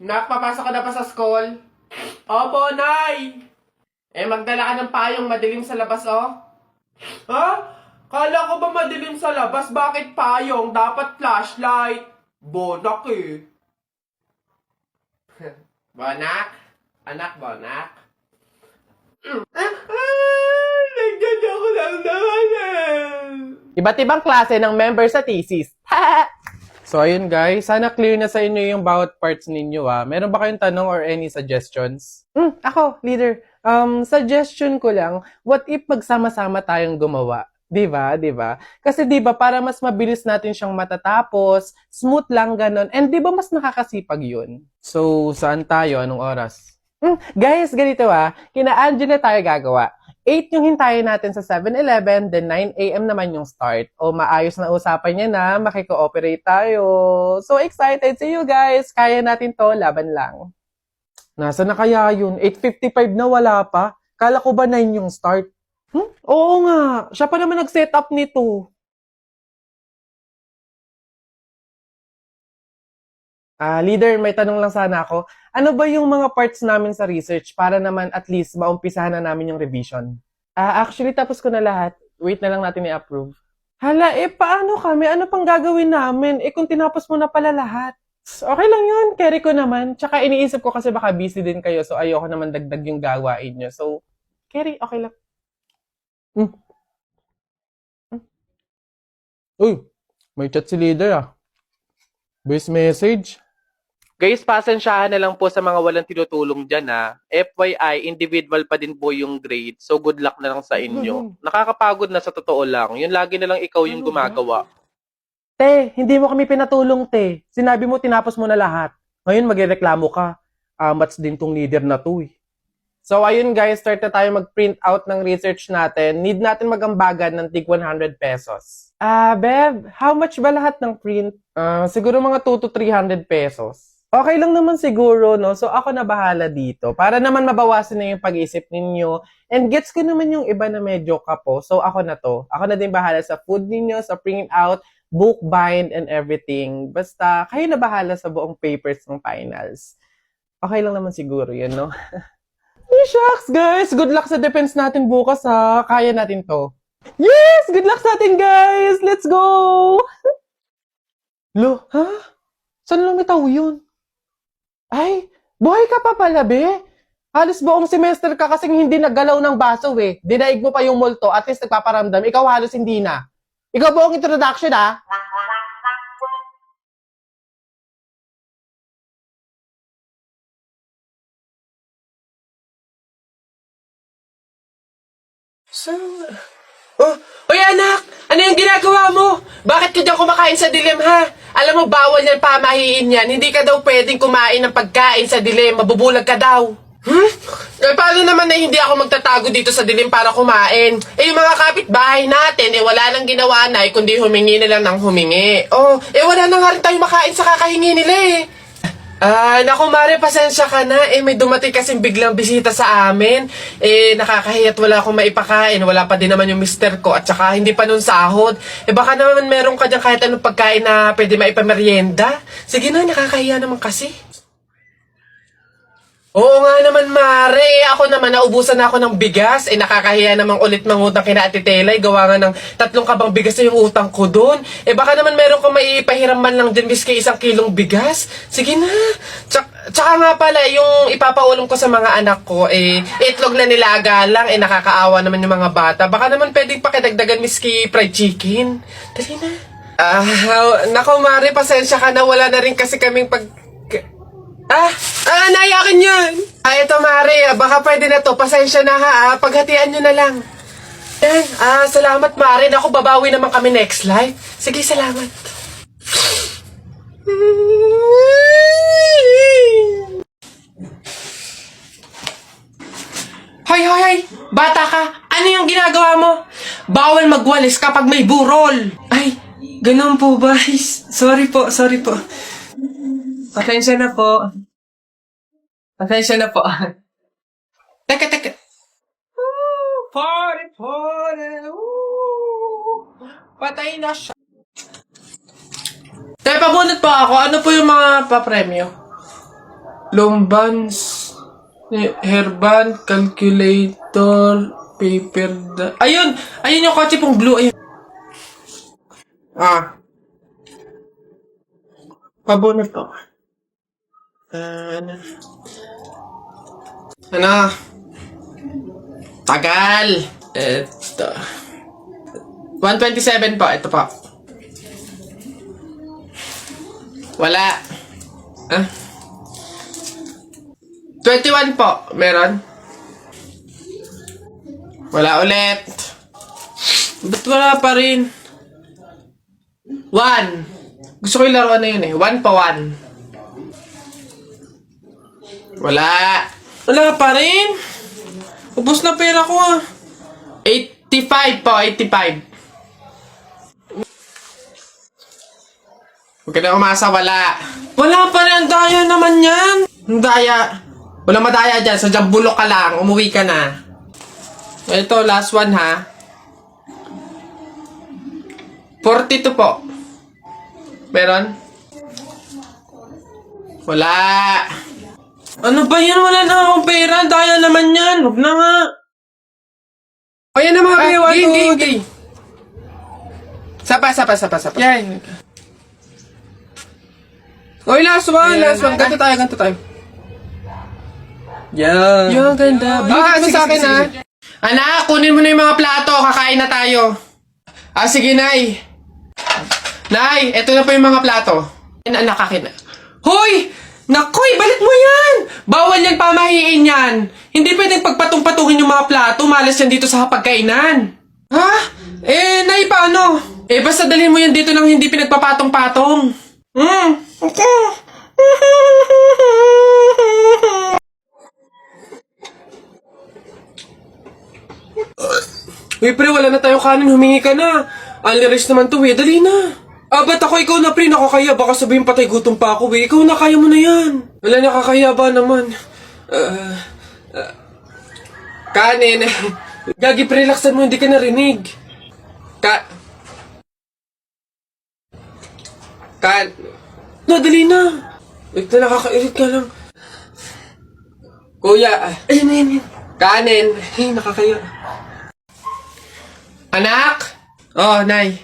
Nak, papasok ka na pa sa school? Opo, Nay! Magdala ka ng payong madilim sa labas, oh. Ha? Kala ko ba madilim sa labas? Bakit payong? Dapat flashlight. Bonak eh. Bonak? Anak, bonak? Nagdyan ako lang naman. Iba't ibang klase ng member sa thesis. So, ayun guys. Sana clear na sa inyo yung bawat parts ninyo Meron ba kayong tanong or any suggestions? Ako, leader. Suggestion ko lang, what if magsama-sama tayong gumawa? Diba? Diba? Kasi diba, para mas mabilis natin siyang matatapos, smooth lang ganon, and diba mas nakakasipag yun? So, saan tayo? Anong oras? Guys, ganito kina Angela tayo gagawa. 8 yung hintayin natin sa 7-Eleven, then 9 a.m. naman yung start. O maayos na usapan niya na, makiko-operate tayo. So excited! See you guys! Kaya natin to, laban lang. Nasa na kaya yun? 8:55 na wala pa? Kala ko ba 9 yung start? Oo nga, siya pa naman nag-set up nito. Leader, may tanong lang sana ako. Ano ba yung mga parts namin sa research para naman at least maumpisahan na namin yung revision? Actually, tapos ko na lahat. Wait na lang natin i-approve. Hala, paano kami? Ano pang gagawin namin? Kung tinapos mo na pala lahat. Okay lang yun, carry ko naman. Tsaka iniisip ko kasi baka busy din kayo, so ayoko naman dagdag yung gawain nyo. So, carry, okay lang. Uy, may chat si leader Voice message. Guys, pasensyahan na lang po sa mga walang tinutulong dyan FYI, individual pa din po yung grade. So good luck na lang sa inyo. Nakakapagod na sa totoo lang. Yun lagi na lang ikaw yung gumagawa. Te, hindi mo kami pinatulong, te. Sinabi mo tinapos mo na lahat. Ngayon magrereklamo ka. Amats din tong leader na to So ayun guys, start na tayo mag-print out ng research natin. Need natin magambagan ng tig 100 pesos. Bev, how much ba lahat ng print? Siguro mga 2 to 300 pesos. Okay lang naman siguro, no? So ako na bahala dito. Para naman mabawasan na yung pag-isip ninyo. And gets ko naman yung iba na medyo kapo. So ako na to. Ako na din bahala sa food ninyo, sa print out, book bind, and everything. Basta kayo na bahala sa buong papers ng finals. Okay lang naman siguro yun, no? Shucks, guys! Good luck sa defense natin bukas, Kaya natin to. Yes! Good luck sa atin, guys! Let's go! Lo, Saan lumitaw yun? Ay, buhay ka pa pala, be? Halos buong semester ka kasing hindi naggalaw ng baso, Dinaig mo pa yung multo, at least nagpaparamdam. Ikaw halos hindi na. Ikaw buong introduction, Hoy anak! Ano yung ginagawa mo? Bakit ka dyan kumakain sa dilim, Alam mo, bawal yan pamahiin yan. Hindi ka daw pwedeng kumain ng pagkain sa dilim. Mabubulag ka daw. Paano naman na hindi ako magtatago dito sa dilim para kumain? Yung mga kapitbahay natin, wala nang ginawa na, kundi humingi na lang ng humingi. Wala na nga rin tayong makain sa kakahingi nila, naku Mare, pasensya ka na. May dumating kasing biglang bisita sa amin. Nakakahiya't wala akong maipakain. Wala pa din naman yung mister ko. At saka hindi pa nun sahod. Baka naman meron ka dyan kahit anong pagkain na pwede maipamerienda. Sige na, nakakahiya naman kasi. Oo nga naman, Mare. Ako naman, naubusan na ako ng bigas. Nakakahiya namang ulit mangutang kina Ate Telay. Gawa nga ng 3 kabang bigas na yung utang ko doon. Baka naman meron kang maipahiram man lang dyan miski 1 kilong bigas. Sige na. Tsaka nga pala, yung ipapaulam ko sa mga anak ko, itlog na nilaga lang. Nakakaawa naman yung mga bata. Baka naman pwedeng pakidagdagan miski fried chicken. Dali na. Nako, Mare, pasensya ka na. Wala na rin kasi kaming nayakin yun! Ito Mare, baka pwede na to. Pasensya na paghatian nyo na lang. Yan, salamat Mare. Naku, babawi naman kami next live. Sige, salamat. Hoy! Bata ka! Ano yung ginagawa mo? Bawal magwalis kapag may burol! Ay, ganun po ba? Sorry po. Pasensya na po. Teka. Party. Patay na siya. Teka, pabunot po ako. Ano po yung mga papremyo? Lombans, hairband, calculator, paper, ayun! Ayun yung kotse pong blue, ayun. Pabunot to. Ano? Tagal! Ito. 127 po, ito po. Wala. 21 po, meron? Wala ulit. Ba't wala pa rin? 1. Gusto ko yung laruan na yun eh. 1 pa 1. Wala. Wala pa rin. Ubus na pera ko ah. 85 po, 85. Huwag ka na umasa, wala. Wala pa rin, ang daya naman yan. Ang daya. Wala madaya dyan, sadyang bulok ka lang, umuwi ka na. Ito, last one ha. 42 po. Meron? Wala. Ano ba yan? Wala na akong pera. Daya naman yan. Huwag na nga. O yan na mga kayawa. Okay. Sapa. Yan. Oy, last one. Ganto tayo. Yan. Yung ganda. Binigay mo sa akin ha. Anak, kunin mo na yung mga plato. Kakain na tayo. Sige, Nay. Nay, eto na po yung mga plato. Anak, akin na. Hoy! Nakoy, balik mo yan! Bawal yan pamahiin yan. Hindi pwedeng pagpatong-patungin yung mga plato. Malas yan dito sa pagkainan. Ha? Nay, paano? Basta dalhin mo yan dito lang hindi pinagpapatong-patong. Uy, pre, wala na tayong kanin. Humingi ka na. Unli-rice naman to, Dali na. Ba't ako? Ikaw na, pre. Nakakaya. Baka sabihin patay gutom pa ako, Ikaw na, kaya mo na yan. Wala, nakakaya ba naman? Kanin. Gagi, pre, relaxan mo. Hindi ka narinig. No, dali na. Wait na, nakakairit ka lang. Kuya. Ayun. Kanin. Nakakaya. Anak! Nay.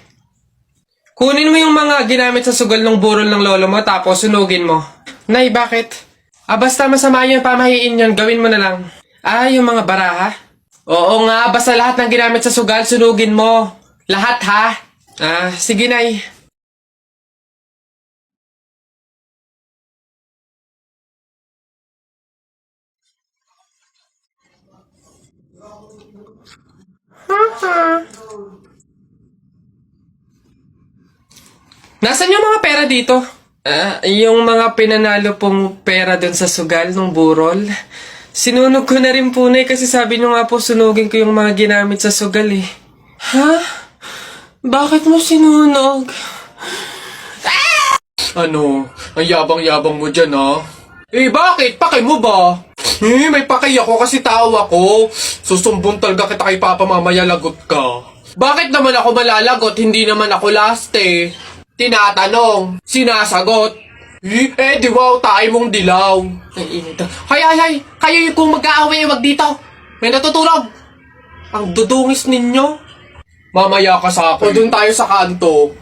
Kunin mo yung mga ginamit sa sugal ng burol ng lolo mo tapos sunugin mo. Nay, bakit? Basta masama yung pamahiin yun, gawin mo na lang. Yung mga baraha? Oo nga, basta lahat ng ginamit sa sugal, sunugin mo. Lahat ha? Sige, Nay. Nasaan yung mga pera dito? Yung mga pinanalo pong pera dun sa sugal ng burol. Sinunog ko na rin po, Nay, kasi sabi nyo nga po sunugin ko yung mga ginamit sa sugal eh. Ha? Bakit mo sinunog? Ano? Ang yabang-yabang mo dyan, ha? Bakit? Paki mo ba? May paki ako kasi tao ako. Susumbong talaga kita kay Papa mamaya, lagot ka. Bakit naman ako malalagot? Hindi naman ako last eh. Tinatanong, sinasagot. Di wow, tayo mong dilaw. Ay, init. Hay, kayo yung kung mag-aaway, wag dito. May natutulog. Ang dudungis ninyo. Mamaya ka sa akin. O dun tayo sa kanto.